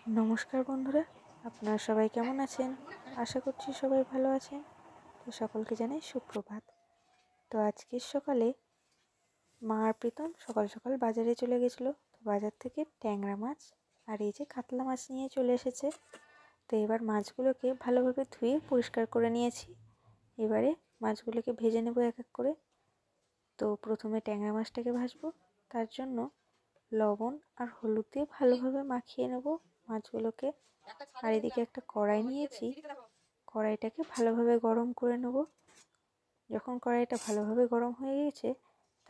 নমস্কার বন্ধুরা, আপনারা সবাই কেমন আছেন? আশা করছি সবাই ভালো আছেন। তো সকলকে জানাই সুপ্রভাত। তো আজকের সকালে মা আর প্রীতম সকাল সকাল বাজারে চলে গেছিলো। তো বাজার থেকে ট্যাংরা মাছ আর এই যে কাতলা মাছ নিয়ে চলে এসেছে। তো এবার মাছগুলোকে ভালোভাবে ধুয়ে পরিষ্কার করে নিয়েছি। এবারে মাছগুলোকে ভেজে নেব এক এক করে। তো প্রথমে ট্যাংরা মাছটাকে ভাজবো। তার জন্য লবণ আর হলুদ দিয়ে ভালোভাবে মাখিয়ে নেব মাছগুলোকে। আর এদিকে একটা কড়াই নিয়েছি, কড়াইটাকে ভালোভাবে গরম করে নেব। যখন কড়াইটা ভালোভাবে গরম হয়ে গেছে,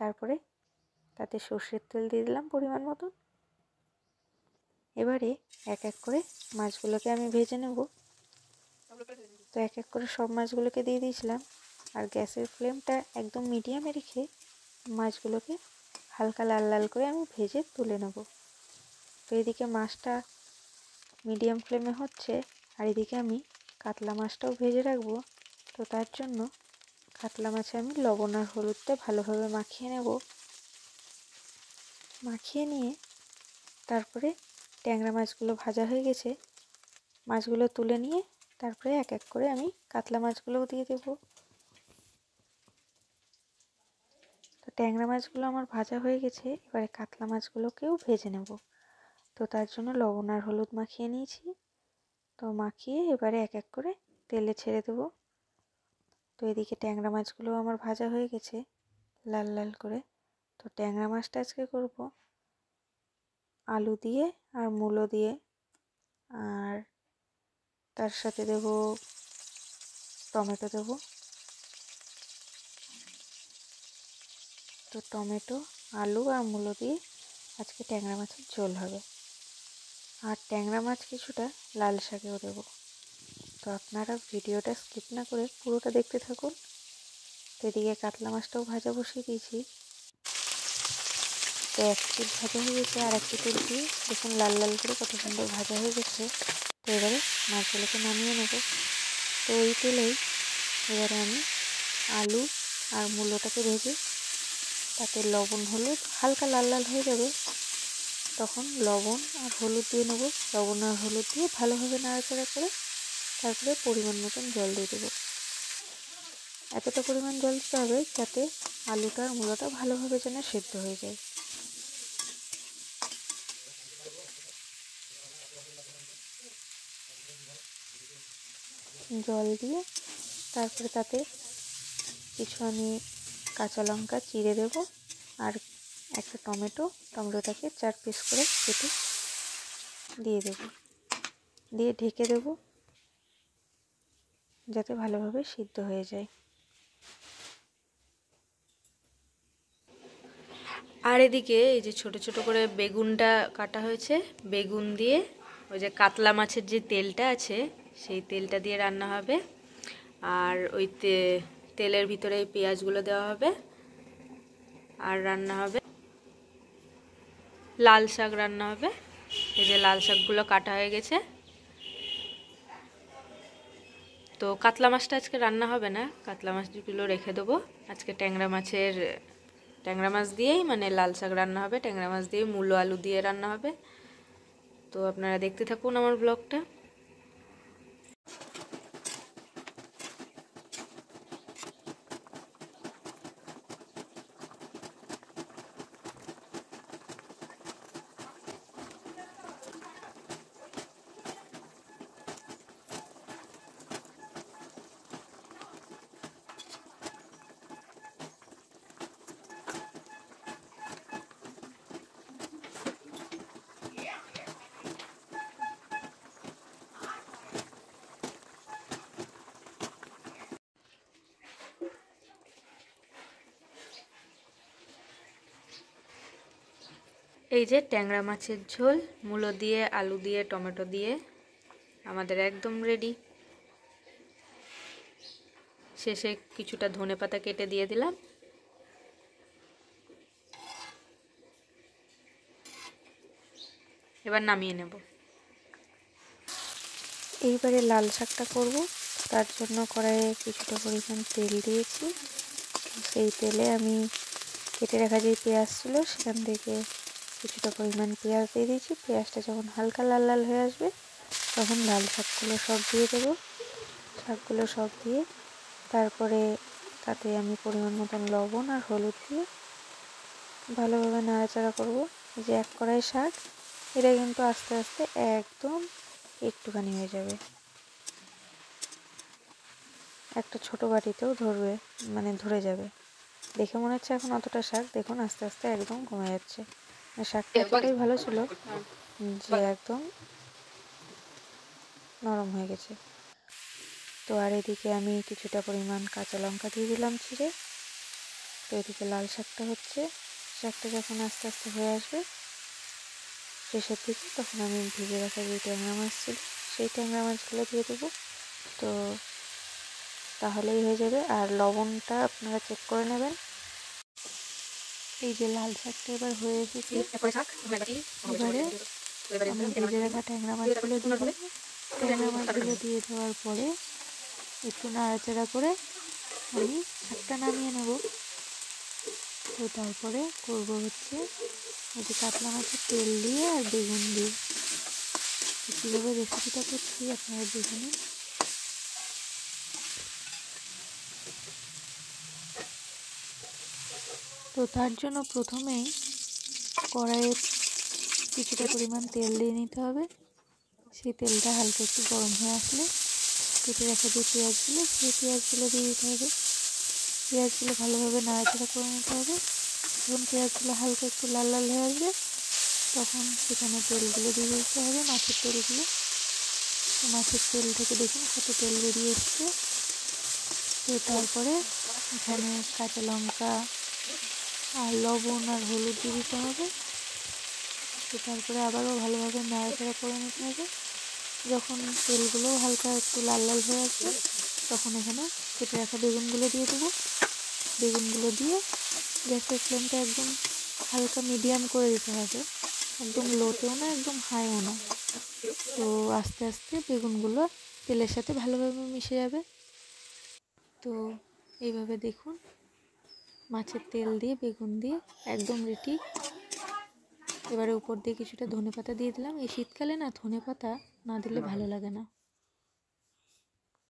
তারপরে তাতে সর্ষের তেল দিয়ে দিলাম পরিমাণ মতো। এবারে এক এক করে মাছগুলোকে আমি ভেজে নেব। তো এক এক করে সব মাছগুলোকে দিয়ে দিয়েছিলাম, আর গ্যাসের ফ্লেমটা একদম মিডিয়ামে রেখে মাছগুলোকে হালকা লাল লাল করে আমি ভেজে তুলে নেব। তো এদিকে মাছটা মিডিয়াম ফ্লেমে হচ্ছে, আর এদিকে আমি কাতলা মাছটাও ভেজে রাখবো। তো তার জন্য কাতলা মাছে আমি লবণ আর হলুদটা ভালোভাবে মাখিয়ে নেব। মাখিয়ে নিয়ে তারপরে ট্যাংরা মাছগুলো ভাজা হয়ে গেছে, মাছগুলো তুলে নিয়ে তারপরে এক এক করে আমি কাতলা মাছগুলোও দিয়ে দেব। তো ট্যাংরা মাছগুলো আমার ভাজা হয়ে গেছে, এবারে কাতলা মাছগুলোকেও ভেজে নেব। তো তার জন্য লবণ আর হলুদ মাখিয়ে নিয়েছি। তো মাখিয়ে এবারে এক এক করে তেলে ছেড়ে দেবো। তো এদিকে ট্যাংরা মাছগুলো আমার ভাজা হয়ে গেছে লাল লাল করে। তো ট্যাংরা মাছটা আজকে করব আলু দিয়ে আর মূলো দিয়ে, আর তার সাথে দেব টমেটো দেব। তো টমেটো, আলু আর মূলো দিয়ে আজকে ট্যাংরা মাছের ঝোল হবে। আর ট্যাংরা মাছ কিছুটা লাল শাকেও দেব। তো আপনারা ভিডিওটা স্কিপ না করে পুরোটা দেখতে থাকুন। তো এদিকে কাতলা মাছটাও ভাজা বসিয়ে দিয়েছি। তো এক পিঠ ভাজা হয়ে গেছে, আর এক পিঠ উল্টিয়ে দেখুন লাল লাল করে কত সুন্দর ভাজা হয়ে গেছে। তো এবারে মাছগুলোকে নামিয়ে নেব। তো ওই তেলেই এবারে আমি আলু আর মূলোটাকে ভেজে তাতে লবণ হলুদ হালকা লাল লাল হয়ে যাবে, তখন লবণ আর হলুদ দিয়ে নেবো। লবণ আর হলুদ দিয়ে ভালোভাবে নাড়াচাড়া করে তারপরে পরিমাণ মতন জল দিয়ে দেবো। এতটা পরিমাণ জল দিতে হবে যাতে আলুটা আর মূলোটা ভালোভাবে যেন সেদ্ধ হয়ে যায়। জল দিয়ে তারপরে তাতে কিছু আমি কাঁচা লঙ্কা চিড়ে দেব, আর একটা টমেটোটাকে 4 পিস করে কেটে দিয়ে দেব। দিয়ে ঢেকে দেব যাতে ভালোভাবে সিদ্ধ হয়ে যায়। আর এদিকে এই যে ছোট ছোট করে বেগুনটা কাটা হয়েছে, বেগুন দিয়ে ওই যে কাতলা মাছের যে তেলটা আছে সেই তেলটা দিয়ে রান্না হবে। আর ওই তেলের ভিতরে এই পেঁয়াজগুলো দেওয়া হবে, আর রান্না হবে লাল শাক রান্না হবে। এই যে লাল শাকগুলো কাটা হয়ে গেছে। তো কাতলা মাছটা আজকে রান্না হবে না, কাতলা মাছগুলো রেখে দেবো। আজকে ট্যাংরা মাছ দিয়েই মানে লাল শাক রান্না হবে, ট্যাংরা মাছ দিয়ে মূলো আলু দিয়ে রান্না হবে। তো আপনারা দেখতে থাকুন আমার ব্লগটা। এই যে ট্যাংরা মাছের ঝোল মূলো দিয়ে আলু দিয়ে টমেটো দিয়ে আমাদের একদম রেডি। শেষে কিছুটা ধনেপাতা কেটে দিয়ে দিলাম। এবার নামিয়ে নেব। এইবারে লাল শাকটা করব, তার জন্য কড়াইয়ে কিছুটা পরিমাণ তেল দিয়েছি। সেই তেলে আমি কেটে রাখা যে পেঁয়াজ ছিল সেখান থেকে কিছুটা পরিমাণ পেঁয়াজ দিয়ে দিয়েছি। পেঁয়াজটা যখন হালকা লাল লাল হয়ে আসবে তখন লাল শাকগুলো সব দিয়ে দেবো। শাকগুলো সব দিয়ে তারপরে তাতে আমি পরিমাণ মতন লবণ আর হলুদ দিয়ে ভালোভাবে নাড়াচাড়া করব। যে এক কড়াই শাক, এটা কিন্তু আস্তে আস্তে একদম একটুখানি হয়ে যাবে, একটা ছোট বাটিতেও ধরবে, মানে ধরে যাবে। দেখে মনে হচ্ছে এখন অতটা শাক, দেখুন আস্তে আস্তে একদম কমে যাচ্ছে। শাকটা এতটাই ভালো ছিল যে একদম নরম হয়ে গেছে। তো আর এদিকে আমি কিছুটা পরিমাণ কাঁচা লঙ্কা দিয়ে দিলাম ছিঁড়ে। তো এদিকে লাল শাকটা হচ্ছে, শাকটা যখন আস্তে আস্তে হয়ে আসবে শেষের দিকে, তখন আমি ভেজে রাখা যে ট্যাংরা মাছ ছিল সেই ট্যাংরা মাছগুলো দিয়ে দেবো। তো তাহলেই হয়ে যাবে। আর লবণটা আপনারা চেক করে নেবেন। এই যে লাল শাকটা এবার হয়ে এসেছে, এবারে আমি ভেজে রাখা ট্যাংরা মাছগুলো দিয়ে দেবো। ট্যাংরা মাছগুলো দিয়ে দেওয়ার পরে একটু নাড়াচাড়া করে আমি শাকটা নামিয়ে নেব। তো তারপরে করব হচ্ছে এই যে কাতলা মাছের তেল দিয়ে আর বেগুন দিয়ে। কীভাবে রেসিপিটা করছি আপনারা দেখে নিন। তো তার জন্য প্রথমেই কড়াইয়ে কিছুটা পরিমাণ তেল দিয়ে নিতে হবে। সেই তেলটা হালকা একটু গরম হয়ে আসলে কেটে রাখা যে পেঁয়াজগুলো, সেই পেঁয়াজগুলো দিয়ে দিতে হবে। পেঁয়াজগুলো ভালোভাবে নাড়াচাড়া করে নিতে হবে। যখন পেঁয়াজগুলো হালকা একটু লাল লাল হয়ে আসবে তখন সেখানে তেলগুলো দিয়ে দিতে হবে, মাছের তেলগুলো। মাছের তেল থেকে দেখুন কত তেল বেরিয়ে এসছে। তো তারপরে এখানে কাঁচা লঙ্কা আর লবণ আর হলুদ দিয়ে দিতে হবে। তো তারপরে আবারও ভালোভাবে নাড়াচাড়া করে নিতে হবে। যখন তেলগুলো হালকা একটু লাল লাল হয়ে আসবে তখন এখানে কেটে রাখা বেগুনগুলো দিয়ে দেবো। বেগুনগুলো দিয়ে গ্যাসের ফ্লেমটা একদম হালকা মিডিয়াম করে দিতে হবে, একদম লোতেও না একদম হাইও না। তো আস্তে আস্তে বেগুনগুলো তেলের সাথে ভালোভাবে মিশে যাবে। তো এইভাবে দেখুন মাছের তেল দিয়ে বেগুন দিয়ে একদম রেডি। এবারে উপর দিয়ে কিছুটা ধনেপাতা দিয়ে দিলাম। এই শীতকালে না ধনেপাতা না দিলে ভালো লাগে না।